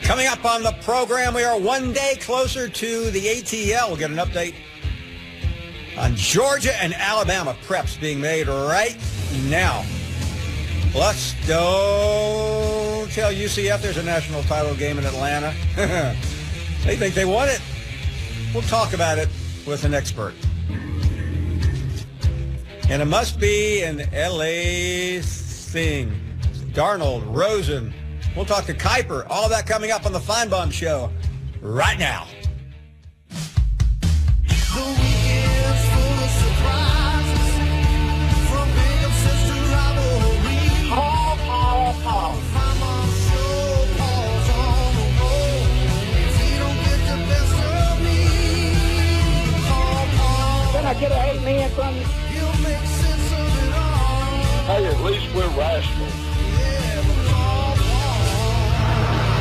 Coming up on the program, we are one day closer to the ATL. We'll get an update on Georgia and Alabama preps being made right now. Plus, don't tell UCF there's a national title game in Atlanta. They think they won it. We'll talk about it with an expert. And it must be an LA thing. Darnold, Rosen. We'll talk to Kuiper. All of that coming up on the Finebaum Show right now. The weekend's full of surprises, from big upsets to rivalry. Call. Finebaum Show, Paul's on the roll. If he don't get the best of me, call Paul. Can I get an amen from you? He'll make sense of it all. Hey, at least we're rational. Yeah, but call Paul.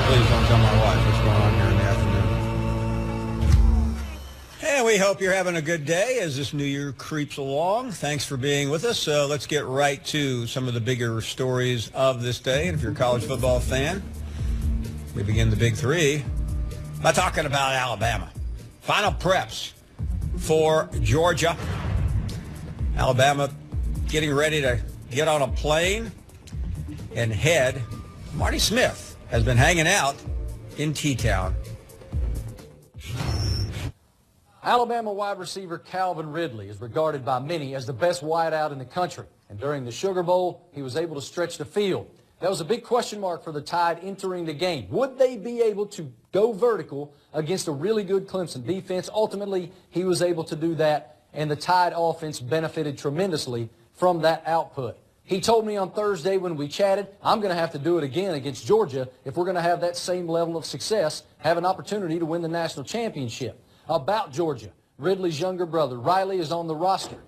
Please don't tell my wife what's going on here in the afternoon. And we hope you're having a good day as this new year creeps along. Thanks for being with us. Let's get right to some of the bigger stories of this day. And if you're a college football fan, we begin the Big Three by talking about Alabama. Final preps for Georgia. Alabama getting ready to get on a plane and head. Marty Smith has been hanging out in T-Town. Alabama wide receiver Calvin Ridley is regarded by many as the best wideout in the country. And during the Sugar Bowl, he was able to stretch the field. That was a big question mark for the Tide entering the game. Would they be able to go vertical against a really good Clemson defense? Ultimately, he was able to do that, and the Tide offense benefited tremendously from that output. He told me on Thursday when we chatted, I'm going to have to do it again against Georgia if we're going to have that same level of success, have an opportunity to win the national championship. About Georgia, Ridley's younger brother, Riley, is on the roster.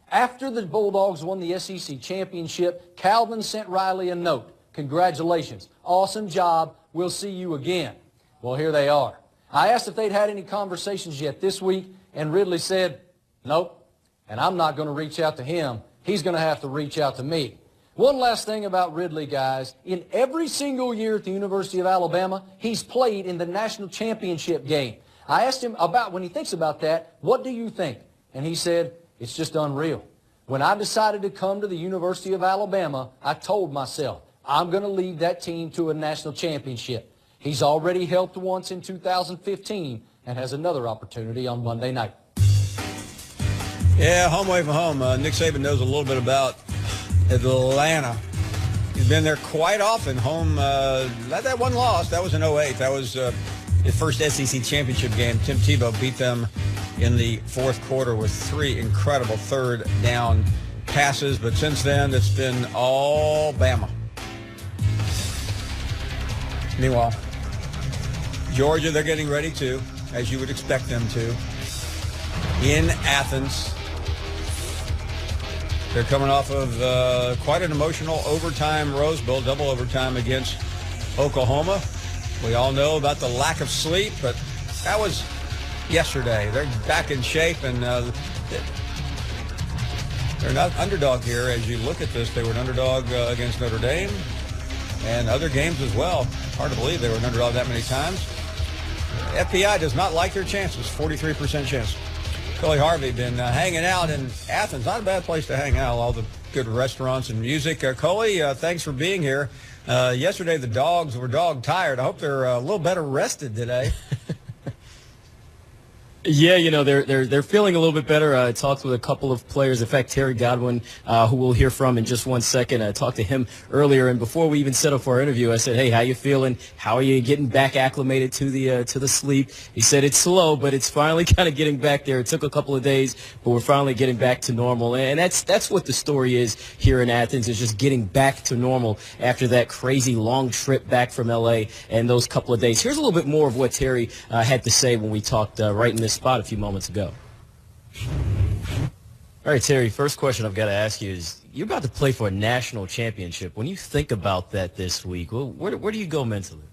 After the Bulldogs won the SEC championship, Calvin sent Riley a note. Congratulations. Awesome job. We'll see you again. Well, here they are. I asked if they'd had any conversations yet this week, and Ridley said, nope, and I'm not going to reach out to him. He's going to have to reach out to me. One last thing about Ridley, guys. In every single year at the University of Alabama, he's played in the national championship game. I asked him about, when he thinks about that, what do you think? And he said, it's just unreal. When I decided to come to the University of Alabama, I told myself, I'm going to lead that team to a national championship. He's already helped once in 2015 and has another opportunity on Monday night. Yeah, home away from home. Nick Saban knows a little bit about Atlanta. He's been there quite often. Home, not that one loss. That was in 08. That was his first SEC championship game. Tim Tebow beat them in the fourth quarter with 3 incredible third down passes. But since then, it's been all Bama. Meanwhile, Georgia, they're getting ready to, as you would expect them to, in Athens. They're coming off of quite an emotional overtime Rose Bowl, double overtime against Oklahoma. We all know about the lack of sleep, but that was yesterday. They're back in shape, and they're not underdog here. As you look at this, they were an underdog against Notre Dame and other games as well. Hard to believe they were an underdog that many times. FPI does not like their chances, 43% chance. Coley Harvey been hanging out in Athens. Not a bad place to hang out, all the good restaurants and music. Coley, thanks for being here. Yesterday the dogs were dog tired. I hope they're a little better rested today. Yeah, you know, they're feeling a little bit better. I talked with a couple of players. In fact, Terry Godwin, who we'll hear from in just one second. I talked to him earlier, and before we even set up for our interview, I said, "Hey, how you feeling? How are you getting back acclimated to the sleep?" He said it's slow, but it's finally kind of getting back there. It took a couple of days, but we're finally getting back to normal, and that's what the story is here in Athens, is just getting back to normal after that crazy long trip back from L.A. and those couple of days. Here's a little bit more of what Terry had to say when we talked right in this spot a few moments ago. All right, Terry, first question I've got to ask you is, you're about to play for a national championship. When you think about that this week, where do you go mentally?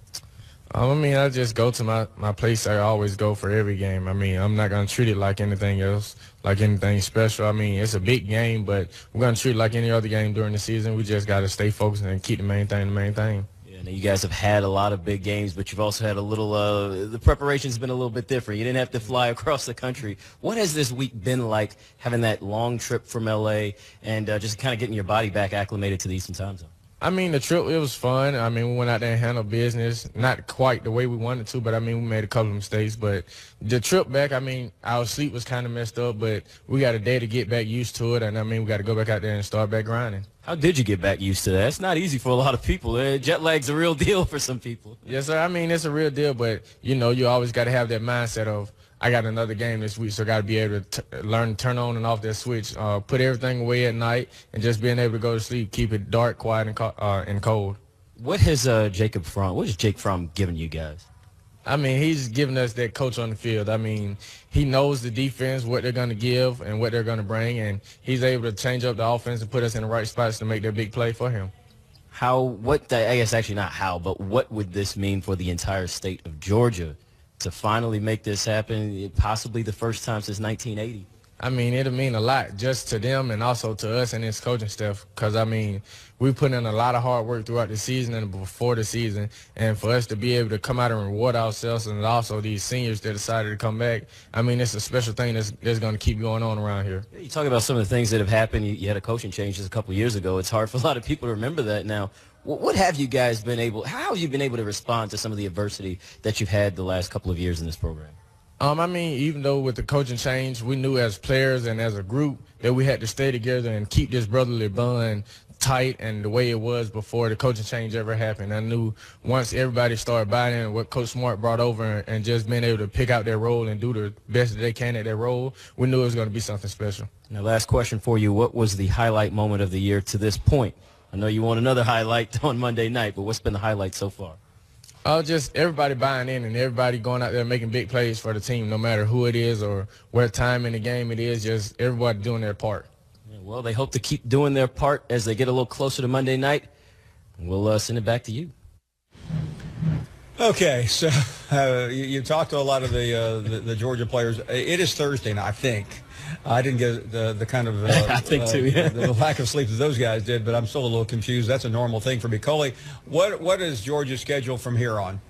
I mean, I just go to my place I always go for every game. I mean, I'm not going to treat it like anything else, like anything special. I mean, it's a big game, but we're going to treat it like any other game during the season. We just got to stay focused and keep the main thing the main thing. know you guys have had a lot of big games, but you've also had a little, the preparation's been a little bit different. You didn't have to fly across the country. What has this week been like, having that long trip from L.A. and just kind of getting your body back acclimated to the Eastern time zone? I mean, the trip, it was fun. I mean, we went out there and handled business. Not quite the way we wanted to, but, I mean, we made a couple of mistakes. But the trip back, I mean, our sleep was kind of messed up, but we got a day to get back used to it. And, I mean, we got to go back out there and start back grinding. How did you get back used to that? It's not easy for a lot of people. Jet lag's a real deal for some people. Yes, sir. I mean, it's a real deal, but, you know, you always got to have that mindset of, I got another game this week, so I got to be able to learn to turn on and off that switch, put everything away at night, and just being able to go to sleep, keep it dark, quiet, and cold. What has Jake Fromm given you guys? I mean, he's giving us that coach on the field. I mean, he knows the defense, what they're going to give and what they're going to bring, and he's able to change up the offense and put us in the right spots to make that big play for him. I guess actually not how, but what would this mean for the entire state of Georgia to finally make this happen, possibly the first time since 1980? I mean, it'll mean a lot just to them and also to us and his coaching staff because, I mean, we put in a lot of hard work throughout the season and before the season, and for us to be able to come out and reward ourselves and also these seniors that decided to come back, I mean, it's a special thing that's going to keep going on around here. You talk about some of the things that have happened. You had a coaching change just a couple of years ago. It's hard for a lot of people to remember that now. What have you guys been able – how have you been able to respond to some of the adversity that you've had the last couple of years in this program? I mean, even though with the coaching change, we knew as players and as a group that we had to stay together and keep this brotherly bond tight and the way it was before the coaching change ever happened. I knew once everybody started buying in what Coach Smart brought over and just being able to pick out their role and do the best that they can at their role, we knew it was going to be something special. Now, last question for you. What was the highlight moment of the year to this point? I know you want another highlight on Monday night, but what's been the highlight so far? Just everybody buying in and everybody going out there making big plays for the team, no matter who it is or what time in the game it is, just everybody doing their part. Yeah, well, they hope to keep doing their part as they get a little closer to Monday night. We'll send it back to you. Okay, so you talked to a lot of the Georgia players. It is Thursday now, I think. I didn't get the kind of I think too, yeah. the lack of sleep that those guys did, but I'm still a little confused. That's a normal thing for me. Coley, what is Georgia's schedule from here on?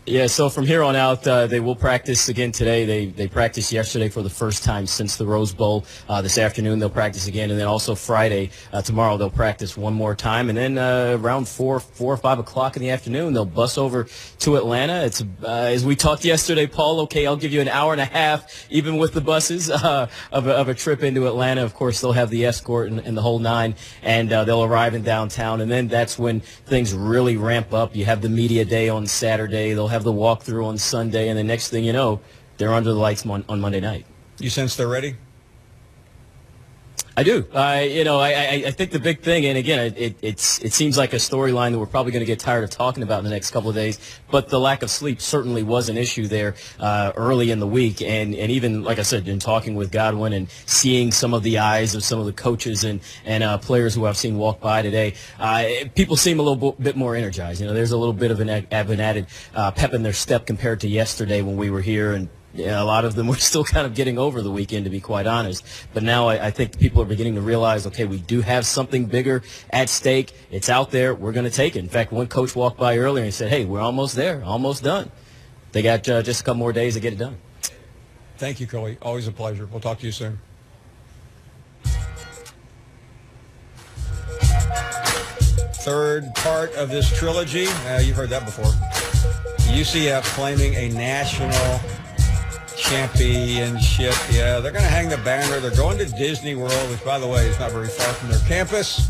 Yeah, so from here on out, they will practice again today. They practiced yesterday for the first time since the Rose Bowl. This afternoon they'll practice again, and then also Friday, tomorrow they'll practice one more time, and then around 4 or 5 o'clock in the afternoon they'll bus over to Atlanta. It's as we talked yesterday, Paul. Okay, I'll give you an hour and a half, even with the buses, of a trip into Atlanta. Of course, they'll have the escort and the whole nine, and they'll arrive in downtown, and then that's when things really ramp up. You have the media day on Saturday. They'll have the walkthrough on Sunday, and the next thing you know, they're under the lights on Monday night. You sense they're ready? I do. I think the big thing, and again, it seems like a storyline that we're probably going to get tired of talking about in the next couple of days, but the lack of sleep certainly was an issue there early in the week, and even, like I said, in talking with Godwin and seeing some of the eyes of some of the coaches and players who I've seen walk by today, people seem a little bit more energized. There's a little bit of an added pep in their step compared to yesterday when we were here, and a lot of them were still kind of getting over the weekend, to be quite honest. But now I think people are beginning to realize, okay, we do have something bigger at stake. It's out there. We're going to take it. In fact, one coach walked by earlier and said, hey, we're almost there, almost done. They got just a couple more days to get it done. Thank you, Coley. Always a pleasure. We'll talk to you soon. Third part of this trilogy. You've heard that before. UCF claiming a national championship. Yeah, they're going to hang the banner. They're going to Disney World, which, by the way, is not very far from their campus.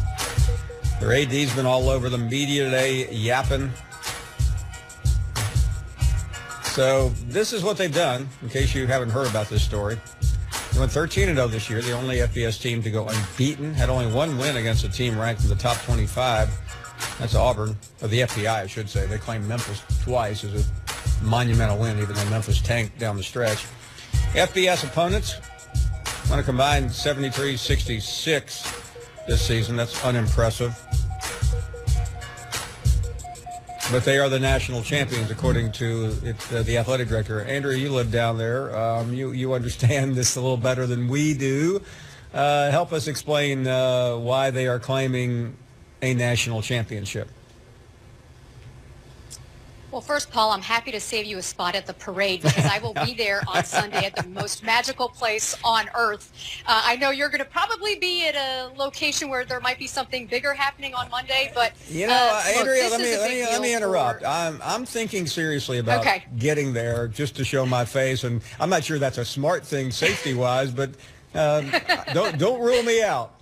Their AD's been all over the media today, yapping. So this is what they've done, in case you haven't heard about this story. They went 13-0 this year, the only FBS team to go unbeaten. Had only one win against a team ranked in the top 25. That's Auburn, or the FBI, I should say. They claimed Memphis twice as a monumental win, even though Memphis tanked down the stretch. FBS opponents want to combine 73-66 this season. That's unimpressive. But they are the national champions, according to the athletic director. Andrew, you live down there. You understand this a little better than we do. Help us explain why they are claiming a national championship. Well, first, Paul, I'm happy to save you a spot at the parade because I will be there on Sunday at the most magical place on earth. I know you're going to probably be at a location where there might be something bigger happening on Monday, but Andrea, look, let me interrupt. I'm thinking seriously about getting there just to show my face, and I'm not sure that's a smart thing safety-wise, but don't rule me out.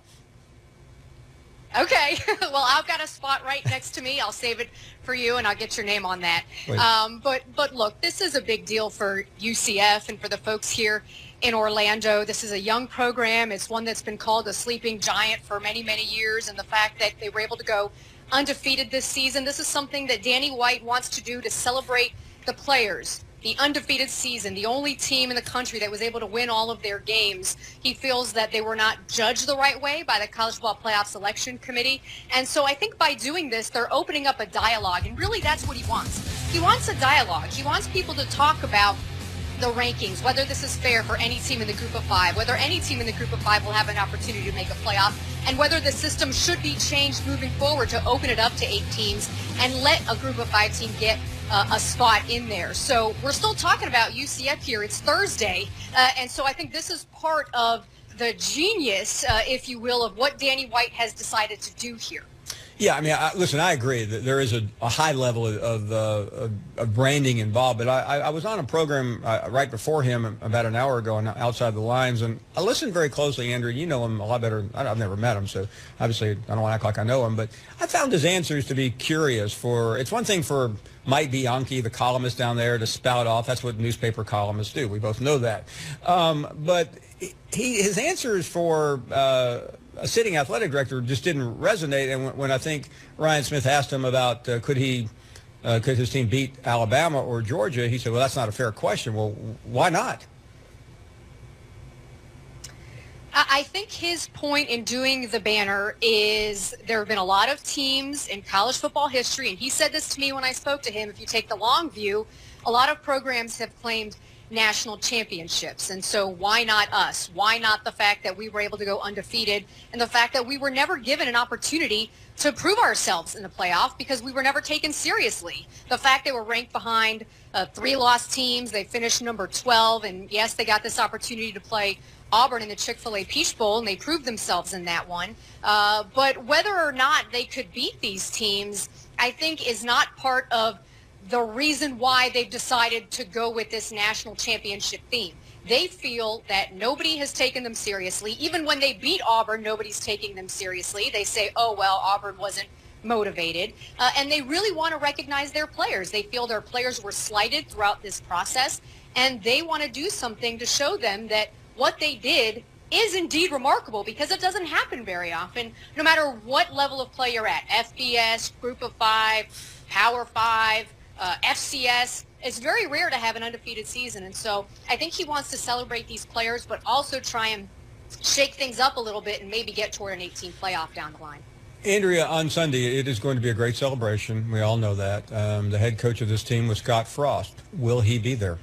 Okay. Well, I've got a spot right next to me. I'll save it for you, and I'll get your name on that. But look, this is a big deal for UCF and for the folks here in Orlando. This is a young program. It's one that's been called a sleeping giant for many, many years, and the fact that they were able to go undefeated this season, this is something that Danny White wants to do to celebrate the players. The undefeated season, the only team in the country that was able to win all of their games. He feels that they were not judged the right way by the College Football Playoff Selection Committee. And so I think by doing this, they're opening up a dialogue. And really, that's what he wants. He wants a dialogue. He wants people to talk about the rankings, whether this is fair for any team in the group of five, whether any team in the group of five will have an opportunity to make a playoff, and whether the system should be changed moving forward to open it up to 8 teams and let a group of 5 team get a spot in there. So we're still talking about UCF here. It's Thursday, and so I think this is part of the genius, if you will, of what Danny White has decided to do here. Yeah, I mean, listen, I agree that there is a high level of branding involved, but I was on a program right before him about an hour ago on Outside the Lines, and I listened very closely. Andrew, you know him a lot better. I've never met him, so obviously I don't want to act like I know him, but I found his answers to be curious. It's one thing for Mike Bianchi, the columnist down there, to spout off. That's what newspaper columnists do. We both know that. But his answers for a sitting athletic director just didn't resonate. And when I think Ryan Smith asked him about could his team beat Alabama or Georgia, he said, well, that's not a fair question. Well, why not? I think his point in doing the banner is there have been a lot of teams in college football history, and he said this to me when I spoke to him. If you take the long view, a lot of programs have claimed national championships. And so why not us? Why not the fact that we were able to go undefeated and the fact that we were never given an opportunity to prove ourselves in the playoff because we were never taken seriously? The fact they were ranked behind 3 lost teams, they finished number 12, and yes, they got this opportunity to play Auburn in the Chick-fil-A Peach Bowl, and they proved themselves in that one. But whether or not they could beat these teams, I think is not part of the reason why they've decided to go with this national championship theme. They feel that nobody has taken them seriously. Even when they beat Auburn, nobody's taking them seriously. They say, oh, well, Auburn wasn't motivated. And they really want to recognize their players. They feel their players were slighted throughout this process, and they want to do something to show them that what they did is indeed remarkable, because it doesn't happen very often, no matter what level of play you're at. FBS, Group of 5, Power 5, FCS. It's very rare to have an undefeated season, and so I think he wants to celebrate these players, but also try and shake things up a little bit and maybe get toward an 18 playoff down the line. Andrea, on Sunday, it is going to be a great celebration. We all know that. The head coach of this team was Scott Frost. Will he be there?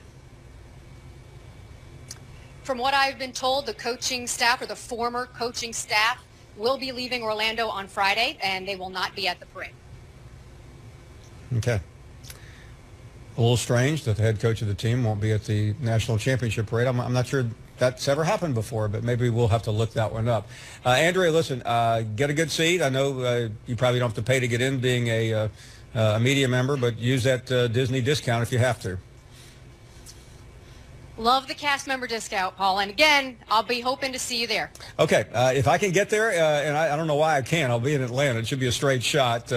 From what I've been told, the coaching staff, or the former coaching staff, will be leaving Orlando on Friday, and they will not be at the parade. Okay. A little strange that the head coach of the team won't be at the national championship parade. I'm not sure that's ever happened before, but maybe we'll have to look that one up. Andrea, listen, get a good seat. I know you probably don't have to pay to get in being a media member, but use that Disney discount if you have to. Love the cast member discount, Paul. And again, I'll be hoping to see you there. Okay. If I can get there, and I don't know why I can't, I'll be in Atlanta. It should be a straight shot.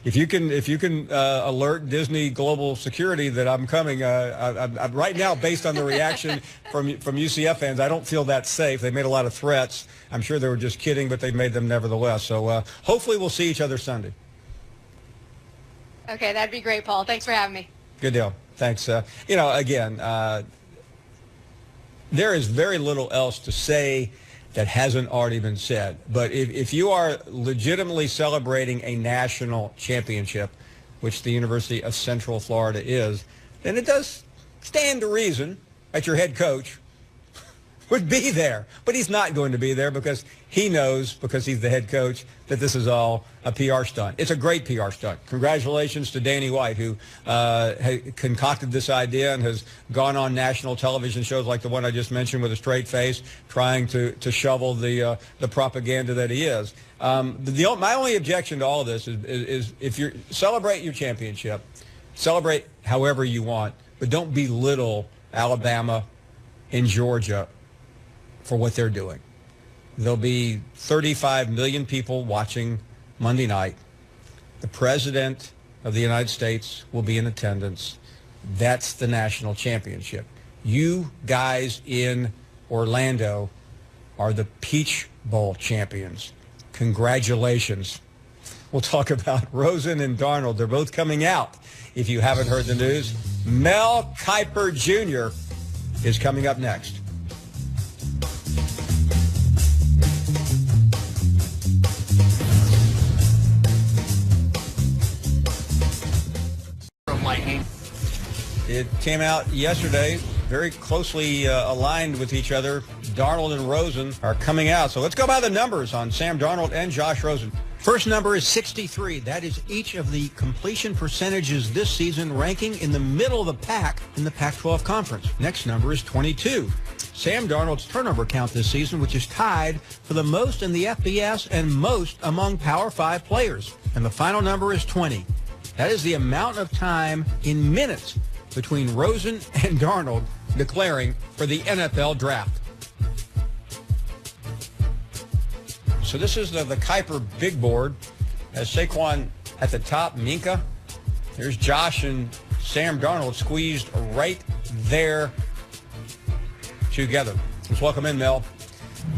If you can alert Disney Global Security that I'm coming, I'm right now, based on the reaction from UCF fans, I don't feel that safe. They made a lot of threats. I'm sure they were just kidding, but they made them nevertheless. So hopefully we'll see each other Sunday. Okay, that'd be great, Paul. Thanks for having me. Good deal. Thanks. Again, there is very little else to say that hasn't already been said. But if you are legitimately celebrating a national championship, which the University of Central Florida is, then it does stand to reason that your head coach would be there. But he's not going to be there because he knows, because he's the head coach, that this is all a PR stunt. It's a great PR stunt. Congratulations to Danny White, who concocted this idea and has gone on national television shows like the one I just mentioned with a straight face, trying to shovel the propaganda that he is. My only objection to all of this is if you celebrate your championship, celebrate however you want, but don't belittle Alabama and Georgia for what they're doing. There'll be 35 million people watching Monday night. The President of the United States will be in attendance. That's the national championship. You guys in Orlando are the Peach Bowl champions. Congratulations. We'll talk about Rosen and Darnold. They're both coming out. If you haven't heard the news, Mel Kiper Jr. is coming up next. It came out yesterday, very closely aligned with each other. Darnold and Rosen are coming out. So let's go by the numbers on Sam Darnold and Josh Rosen. First number is 63. That is each of the completion percentages this season, ranking in the middle of the pack in the Pac-12 conference. Next number is 22. Sam Darnold's turnover count this season, which is tied for the most in the FBS and most among Power 5 players. And the final number is 20. That is the amount of time in minutes between Rosen and Darnold declaring for the NFL draft. So this is the Kiper big board. As Saquon at the top, Minka. There's Josh and Sam Darnold squeezed right there together. Let's welcome in Mel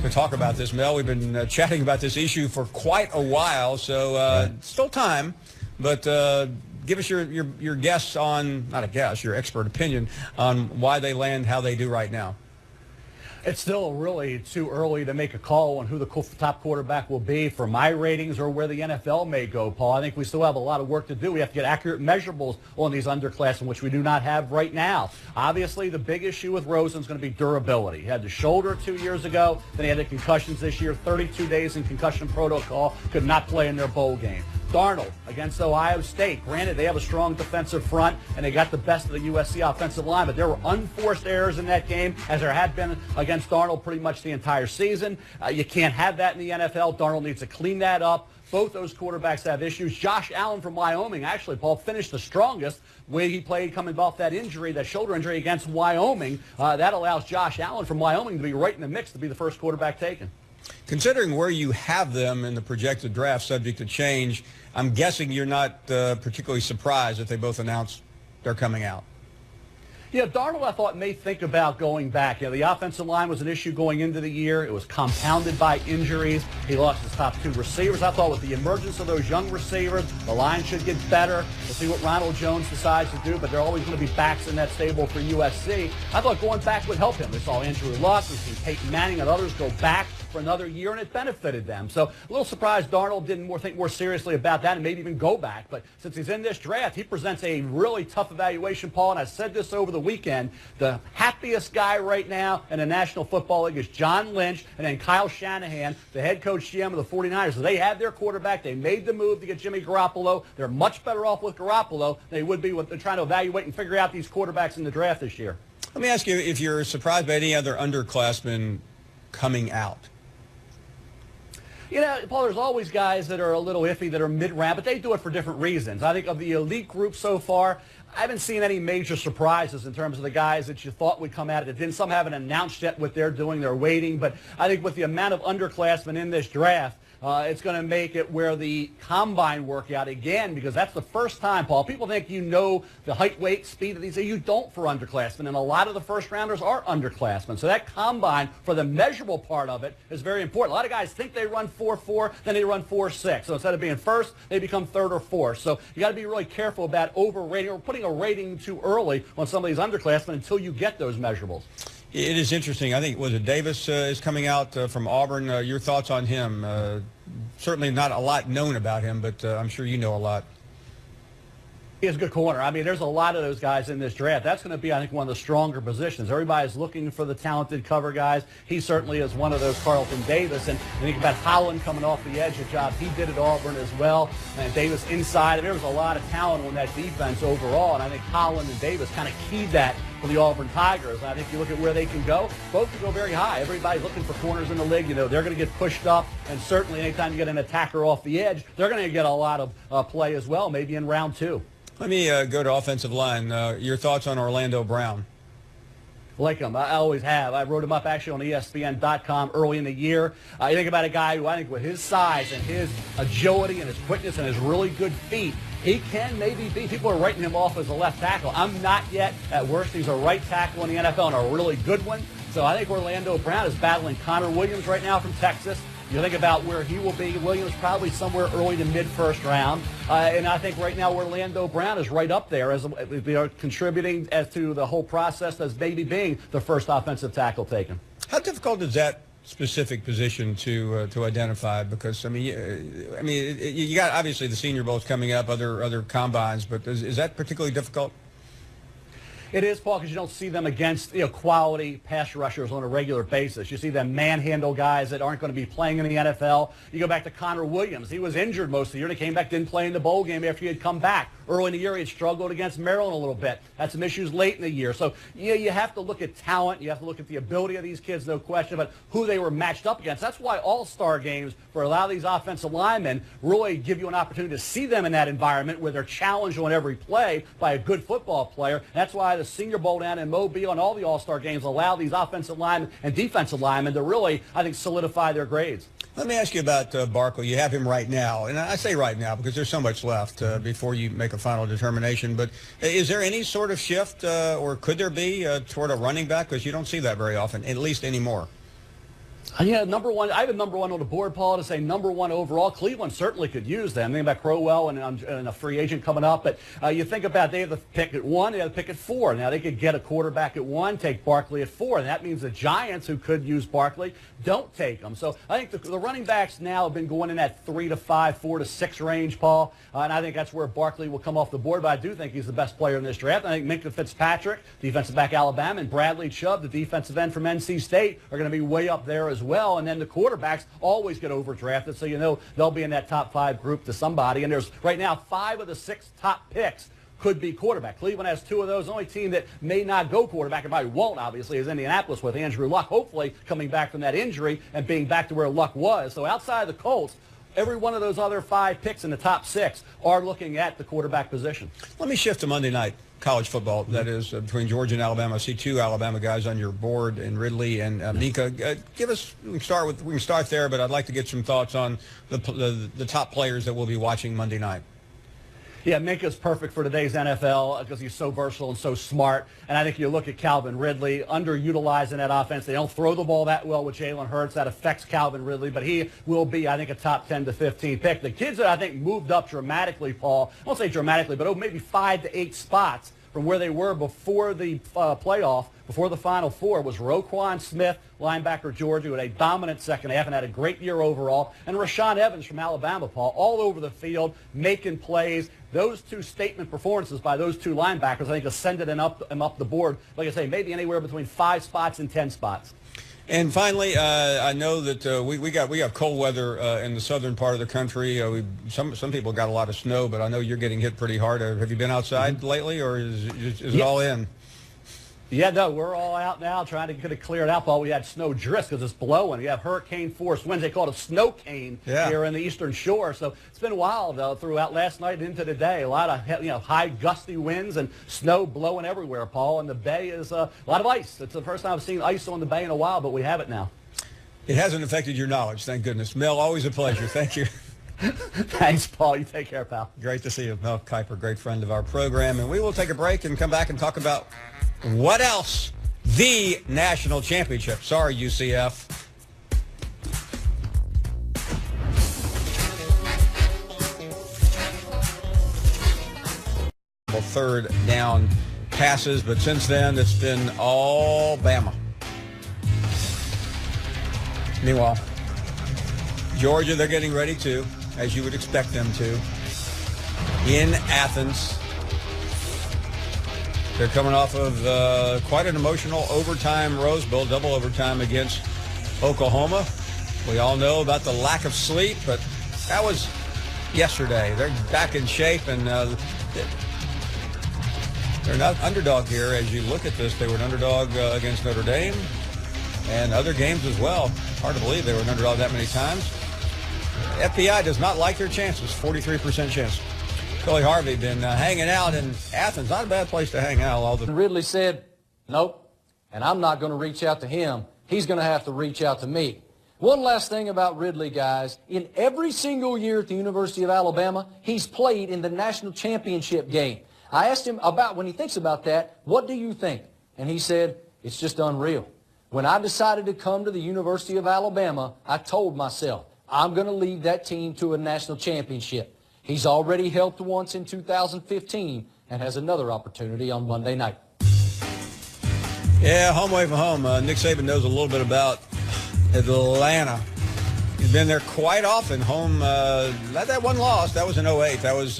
to talk about this. Mel, we've been chatting about this issue for quite a while, so still time, but give us your guess on, not a guess, your expert opinion on why they land how they do right now. It's still really too early to make a call on who the top quarterback will be for my ratings or where the NFL may go, Paul. I think we still have a lot of work to do. We have to get accurate measurables on these underclassmen, which we do not have right now. Obviously, the big issue with Rosen is going to be durability. He had the shoulder 2 years ago, then he had the concussions this year, 32 days in concussion protocol, could not play in their bowl game. Darnold against Ohio State. Granted, they have a strong defensive front, and they got the best of the USC offensive line, but there were unforced errors in that game, as there had been against Darnold pretty much the entire season. You can't have that in the NFL. Darnold needs to clean that up. Both those quarterbacks have issues. Josh Allen from Wyoming, actually, Paul, finished the strongest when he played coming off that injury, that shoulder injury against Wyoming. That allows Josh Allen from Wyoming to be right in the mix to be the first quarterback taken. Considering where you have them in the projected draft, subject to change, I'm guessing you're not particularly surprised that they both announced they're coming out. Yeah, Darnold, I thought, may think about going back. The offensive line was an issue going into the year. It was compounded by injuries. He lost his top two receivers. I thought with the emergence of those young receivers, the line should get better. We'll see what Ronald Jones decides to do, but there are always going to be backs in that stable for USC. I thought going back would help him. We saw Andrew Luck, we see Peyton Manning and others go back for another year, and it benefited them. So a little surprised Darnold didn't think more seriously about that and maybe even go back. But since he's in this draft, he presents a really tough evaluation, Paul, and I said this over the weekend. The happiest guy right now in the National Football League is John Lynch, and then Kyle Shanahan, the head coach GM of the 49ers. So they have their quarterback. They made the move to get Jimmy Garoppolo. They're much better off with Garoppolo than they would be with trying to evaluate and figure out these quarterbacks in the draft this year. Let me ask you if you're surprised by any other underclassmen coming out. You know, Paul, there's always guys that are a little iffy that are mid-round, but they do it for different reasons. I think of the elite group so far, I haven't seen any major surprises in terms of the guys that you thought would come out. It didn't. Some haven't announced yet what they're doing. They're waiting. But I think with the amount of underclassmen in this draft, it's going to make it where the combine workout again, because that's the first time, Paul. People think you know the height, weight, speed of these. You don't for underclassmen, and a lot of the first-rounders are underclassmen. So that combine, for the measurable part of it, is very important. A lot of guys think they run 4.4, then they run 4.6. So instead of being first, they become third or fourth. So you got to be really careful about overrating or putting a rating too early on some of these underclassmen until you get those measurables. It is interesting. I think, was it Davis is coming out from Auburn? Your thoughts on him? Certainly not a lot known about him, but I'm sure you know a lot. He is a good corner. I mean, there's a lot of those guys in this draft. That's going to be, I think, one of the stronger positions. Everybody's looking for the talented cover guys. He certainly is one of those. Carlton Davis. And I think about Holland coming off the edge, a job he did at Auburn as well. And Davis inside. There was a lot of talent on that defense overall. And I think Holland and Davis kind of keyed that for the Auburn Tigers. And I think you look at where they can go. Both can go very high. Everybody's looking for corners in the league. You know, they're going to get pushed up. And certainly anytime you get an attacker off the edge, they're going to get a lot of play as well, maybe in round 2. Let me go to offensive line. Your thoughts on Orlando Brown? Like him. I always have. I wrote him up actually on ESPN.com early in the year. You think about a guy who I think with his size and his agility and his quickness and his really good feet, he can maybe be. People are writing him off as a left tackle. I'm not yet. At worst, he's a right tackle in the NFL and a really good one. So I think Orlando Brown is battling Connor Williams right now from Texas. You think about where he will be. Williams probably somewhere early to mid-first round. And I think right now Orlando Brown is right up there as they are contributing as to the whole process as maybe being the first offensive tackle taken. How difficult is that specific position to identify? Because, I mean, you got obviously the Senior Bowl's coming up, other combines, but is that particularly difficult? It is, Paul, because you don't see them against quality pass rushers on a regular basis. You see them manhandle guys that aren't going to be playing in the NFL. You go back to Connor Williams. He was injured most of the year, and he came back, didn't play in the bowl game after he had come back. Early in the year, he had struggled against Maryland a little bit. Had some issues late in the year. So, you have to look at talent. You have to look at the ability of these kids, no question, but who they were matched up against. That's why all-star games for a lot of these offensive linemen really give you an opportunity to see them in that environment where they're challenged on every play by a good football player. That's why the Senior Bowl down in Mobile and all the all-star games allow these offensive linemen and defensive linemen to really, I think, solidify their grades. Let me ask you about Barkley. You have him right now, and I say right now because there's so much left before you make a final determination. But is there any sort of shift, or could there be, toward a running back? Because you don't see that very often, at least anymore. Yeah, number one. I have a number one on the board, Paul, to say number one overall. Cleveland certainly could use them. Think about Crowell and a free agent coming up. But you think about they have the pick at 1, they have the pick at 4. Now they could get a quarterback at 1, take Barkley at 4. And that means the Giants, who could use Barkley, don't take him. So I think the running backs now have been going in that 3 to 5, 4 to 6 range, Paul. And I think that's where Barkley will come off the board. But I do think he's the best player in this draft. I think Minkah Fitzpatrick, defensive back Alabama, and Bradley Chubb, the defensive end from NC State, are going to be way up there as well. And then the quarterbacks always get overdrafted, so you know they'll be in that top 5 group to somebody. And there's right now 5 of the 6 top picks could be quarterback. Cleveland has 2 of those. The only team that may not go quarterback, and probably won't, obviously, is Indianapolis with Andrew Luck, hopefully coming back from that injury and being back to where Luck was. So outside of the Colts, every one of those other 5 picks in the top 6 are looking at the quarterback position. Let me shift to Monday night college football. That is between Georgia and Alabama. I see 2 Alabama guys on your board, and Ridley and Mika. Give us. We can start there, but I'd like to get some thoughts on the top players that we'll be watching Monday night. Yeah, Minka's perfect for today's NFL because he's so versatile and so smart. And I think you look at Calvin Ridley, underutilized in that offense. They don't throw the ball that well with Jalen Hurts. That affects Calvin Ridley, but he will be, I think, a top 10 to 15 pick. The kids that I think moved up dramatically, Paul, I won't say dramatically, but maybe 5 to 8 spots from where they were before the playoff, before the Final Four, was Roquan Smith, linebacker Georgia, who had a dominant second half and had a great year overall, and Rashaan Evans from Alabama, Paul, all over the field, making plays. Those 2 statement performances by those 2 linebackers, I think, ascended him up the board, like I say, maybe anywhere between 5 spots and 10 spots. And finally, I know that we got cold weather in the southern part of the country. Some people got a lot of snow, but I know you're getting hit pretty hard. Have you been outside lately, or is it all in? Yeah, no, we're all out now trying to get it cleared out, Paul. We had snow drift because it's blowing. We have hurricane-force winds. They call it a snow cane here in the eastern shore. So it's been wild throughout last night and into today. A lot of high gusty winds and snow blowing everywhere, Paul. And the bay is a lot of ice. It's the first time I've seen ice on the bay in a while, but we have it now. It hasn't affected your knowledge, thank goodness. Mel, always a pleasure. Thank you. Thanks, Paul. You take care, pal. Great to see you. Mel Kiper, great friend of our program. And we will take a break and come back and talk about what else? The national championship. Sorry, UCF. Third down passes, but since then it's been all Bama. Meanwhile, Georgia, they're getting ready to, as you would expect them to, in Athens, They're coming off of quite an emotional overtime Rose Bowl, double overtime against Oklahoma. We all know about the lack of sleep, but that was yesterday. They're back in shape, and they're not underdog here. As you look at this, they were an underdog against Notre Dame and other games as well. Hard to believe they were an underdog that many times. FBI does not like their chances, 43% chance. Billy Harvey been hanging out in Athens. Not a bad place to hang out. Ridley said, nope, and I'm not going to reach out to him. He's going to have to reach out to me. One last thing about Ridley, guys. In every single year at the University of Alabama, he's played in the national championship game. I asked him about, when he thinks about that, what do you think? And he said, it's just unreal. When I decided to come to the University of Alabama, I told myself, I'm going to lead that team to a national championship. He's already helped once in 2015 and has another opportunity on Monday night. Yeah, home away from home. Nick Saban knows a little bit about Atlanta. He's been there quite often. Home, not that one loss. That was in 08. That was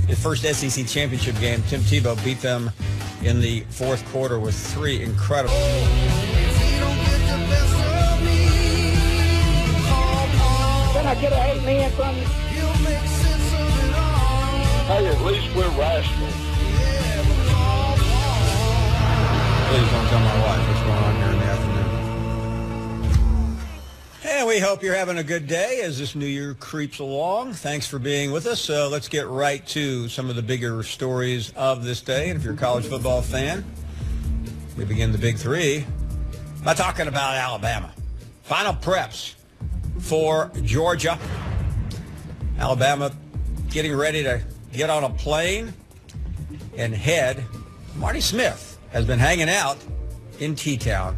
his first SEC championship game. Tim Tebow beat them in the fourth quarter with 3 incredible. Can I get an amen from you? Hey, at least we're rational. Please don't tell my wife what's going on here in the afternoon. And we hope you're having a good day as this new year creeps along. Thanks for being with us. Let's get right to some of the bigger stories of this day. And if you're a college football fan, we begin the big three by talking about Alabama. Final preps for Georgia. Alabama getting ready to get on a plane and head. Marty Smith has been hanging out in T-Town.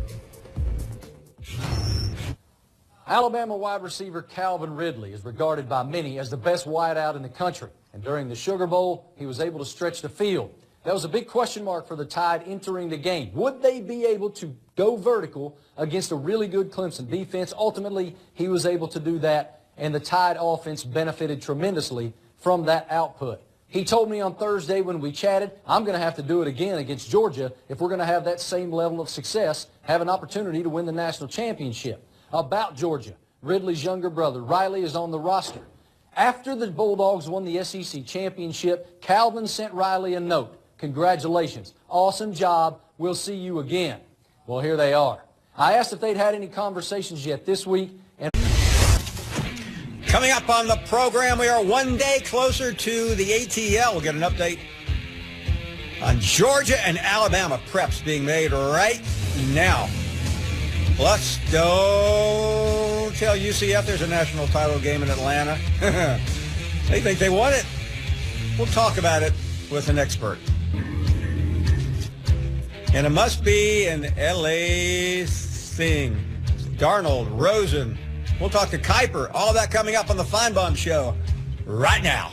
Alabama wide receiver Calvin Ridley is regarded by many as the best wideout in the country. And during the Sugar Bowl, he was able to stretch the field. That was a big question mark for the Tide entering the game. Would they be able to go vertical against a really good Clemson defense? Ultimately, he was able to do that, and the Tide offense benefited tremendously from that output. He told me on Thursday when we chatted, I'm going to have to do it again against Georgia if we're going to have that same level of success, have an opportunity to win the national championship. About Georgia, Ridley's younger brother, Riley, is on the roster. After the Bulldogs won the SEC championship, Calvin sent Riley a note. Congratulations. Awesome job. We'll see you again. Well, here they are. I asked if they'd had any conversations yet this week. And Coming up on the program, we are one day closer to the ATL. We'll get an update on Georgia and Alabama preps being made right now. Plus, don't tell UCF there's a national title game in Atlanta. They think they won it. We'll talk about it with an expert. And it must be an LA thing. Darnold, Rosen. We'll talk to Kuiper. All that coming up on the Finebaum Show right now.